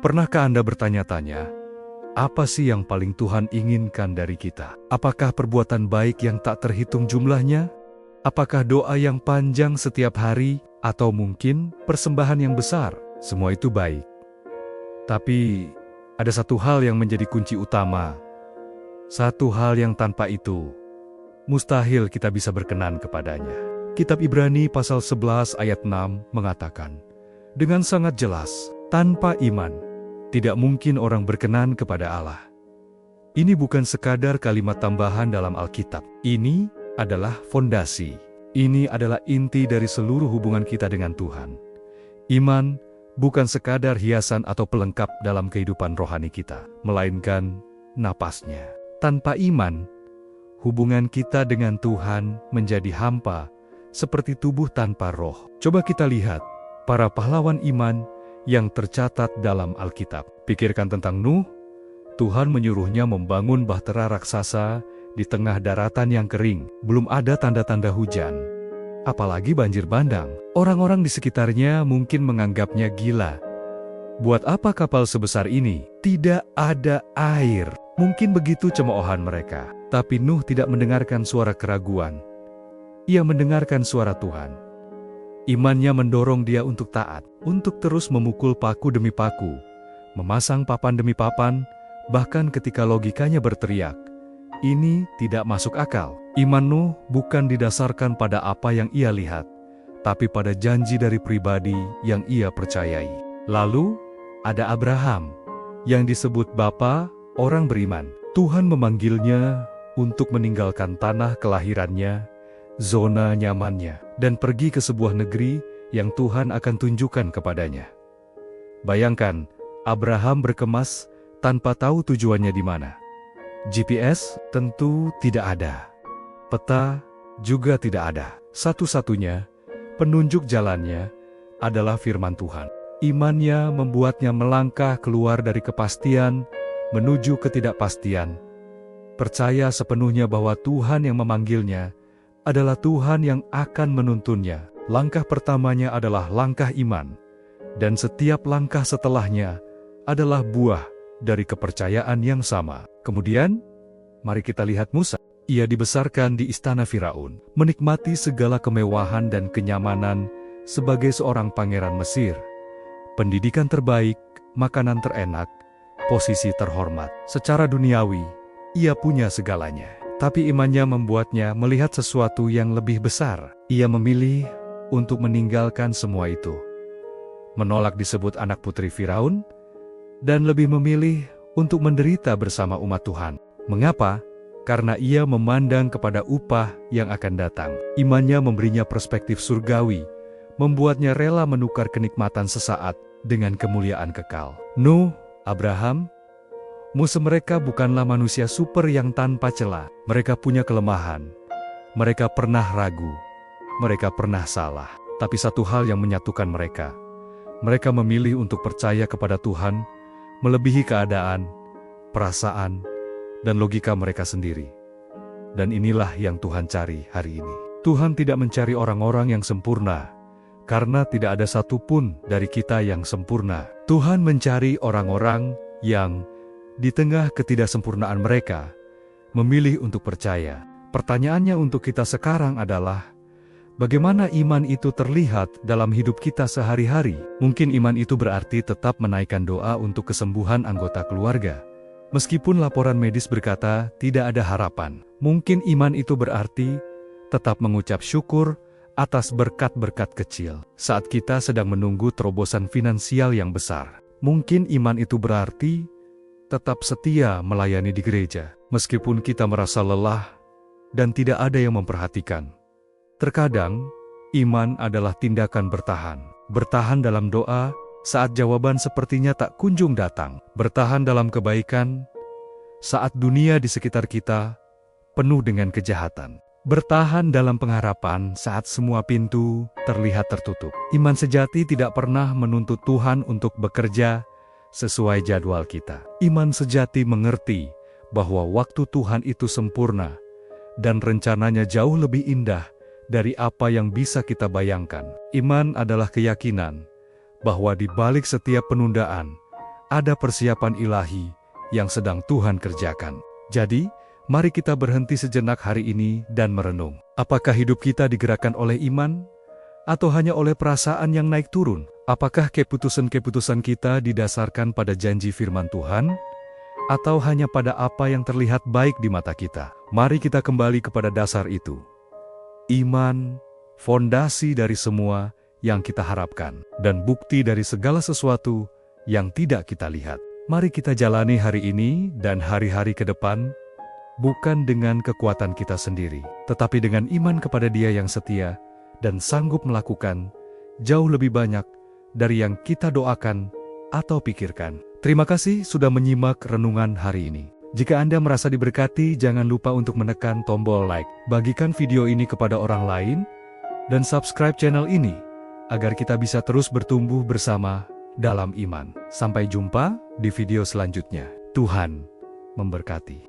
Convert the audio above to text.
Pernahkah Anda bertanya-tanya, apa sih yang paling Tuhan inginkan dari kita? Apakah perbuatan baik yang tak terhitung jumlahnya? Apakah doa yang panjang setiap hari? Atau mungkin persembahan yang besar? Semua itu baik. Tapi ada satu hal yang menjadi kunci utama. Satu hal yang tanpa itu mustahil kita bisa berkenan kepadanya. Kitab Ibrani pasal 11 ayat 6 mengatakan, dengan sangat jelas, tanpa iman, tidak mungkin orang berkenan kepada Allah. Ini bukan sekadar kalimat tambahan dalam Alkitab. Ini adalah fondasi. Ini adalah inti dari seluruh hubungan kita dengan Tuhan. Iman bukan sekadar hiasan atau pelengkap dalam kehidupan rohani kita, melainkan napasnya. Tanpa iman, hubungan kita dengan Tuhan menjadi hampa, seperti tubuh tanpa roh. Coba kita lihat para pahlawan iman yang tercatat dalam Alkitab. Pikirkan tentang Nuh. Tuhan menyuruhnya membangun bahtera raksasa di tengah daratan yang kering. Belum ada tanda-tanda hujan, apalagi banjir bandang. Orang-orang di sekitarnya mungkin menganggapnya gila. Buat apa kapal sebesar ini? Tidak ada air. Mungkin begitu cemoohan mereka. Tapi Nuh tidak mendengarkan suara keraguan. Ia mendengarkan suara Tuhan. Imannya mendorong dia untuk taat, untuk terus memukul paku demi paku, memasang papan demi papan, bahkan ketika logikanya berteriak, ini tidak masuk akal. Iman Nuh bukan didasarkan pada apa yang ia lihat, tapi pada janji dari pribadi yang ia percayai. Lalu, ada Abraham, yang disebut bapa orang beriman. Tuhan memanggilnya untuk meninggalkan tanah kelahirannya, zona nyamannya, dan pergi ke sebuah negeri yang Tuhan akan tunjukkan kepadanya. Bayangkan, Abraham berkemas tanpa tahu tujuannya di mana. GPS tentu tidak ada. Peta juga tidak ada. Satu-satunya penunjuk jalannya adalah firman Tuhan. Imannya membuatnya melangkah keluar dari kepastian menuju ketidakpastian. Percaya sepenuhnya bahwa Tuhan yang memanggilnya adalah Tuhan yang akan menuntunnya. Langkah pertamanya adalah langkah iman, dan setiap langkah setelahnya adalah buah dari kepercayaan yang sama. Kemudian, mari kita lihat Musa. Ia dibesarkan di istana Firaun, menikmati segala kemewahan dan kenyamanan sebagai seorang pangeran Mesir. Pendidikan terbaik, makanan terenak, posisi terhormat. Secara duniawi, ia punya segalanya. Tapi imannya membuatnya melihat sesuatu yang lebih besar. Ia memilih untuk meninggalkan semua itu, menolak disebut anak putri Firaun, dan lebih memilih untuk menderita bersama umat Tuhan. Mengapa? Karena ia memandang kepada upah yang akan datang. Imannya memberinya perspektif surgawi, membuatnya rela menukar kenikmatan sesaat dengan kemuliaan kekal. Nuh, Abraham, Musa mereka bukanlah manusia super yang tanpa celah. Mereka punya kelemahan. Mereka pernah ragu. Mereka pernah salah. Tapi satu hal yang menyatukan mereka. Mereka memilih untuk percaya kepada Tuhan, melebihi keadaan, perasaan, dan logika mereka sendiri. Dan inilah yang Tuhan cari hari ini. Tuhan tidak mencari orang-orang yang sempurna, karena tidak ada satupun dari kita yang sempurna. Tuhan mencari orang-orang yang di tengah ketidaksempurnaan mereka, memilih untuk percaya. Pertanyaannya untuk kita sekarang adalah, bagaimana iman itu terlihat dalam hidup kita sehari-hari? Mungkin iman itu berarti tetap menaikkan doa untuk kesembuhan anggota keluarga, meskipun laporan medis berkata tidak ada harapan. Mungkin iman itu berarti tetap mengucap syukur atas berkat-berkat kecil saat kita sedang menunggu terobosan finansial yang besar. Mungkin iman itu berarti tetap setia melayani di gereja, meskipun kita merasa lelah dan tidak ada yang memperhatikan. Terkadang, iman adalah tindakan bertahan. Bertahan dalam doa saat jawaban sepertinya tak kunjung datang. Bertahan dalam kebaikan saat dunia di sekitar kita penuh dengan kejahatan. Bertahan dalam pengharapan saat semua pintu terlihat tertutup. Iman sejati tidak pernah menuntut Tuhan untuk bekerja sesuai jadwal kita. Iman sejati mengerti bahwa waktu Tuhan itu sempurna dan rencananya jauh lebih indah dari apa yang bisa kita bayangkan. Iman adalah keyakinan bahwa di balik setiap penundaan ada persiapan ilahi yang sedang Tuhan kerjakan. Jadi, mari kita berhenti sejenak hari ini dan merenung. Apakah hidup kita digerakkan oleh iman? Atau hanya oleh perasaan yang naik turun? Apakah keputusan-keputusan kita didasarkan pada janji firman Tuhan? Atau hanya pada apa yang terlihat baik di mata kita? Mari kita kembali kepada dasar itu. Iman, fondasi dari semua yang kita harapkan, dan bukti dari segala sesuatu yang tidak kita lihat. Mari kita jalani hari ini dan hari-hari ke depan, bukan dengan kekuatan kita sendiri, tetapi dengan iman kepada Dia yang setia dan sanggup melakukan jauh lebih banyak dari yang kita doakan atau pikirkan. Terima kasih sudah menyimak renungan hari ini. Jika Anda merasa diberkati, jangan lupa untuk menekan tombol like, bagikan video ini kepada orang lain, dan subscribe channel ini, agar kita bisa terus bertumbuh bersama dalam iman. Sampai jumpa di video selanjutnya. Tuhan memberkati.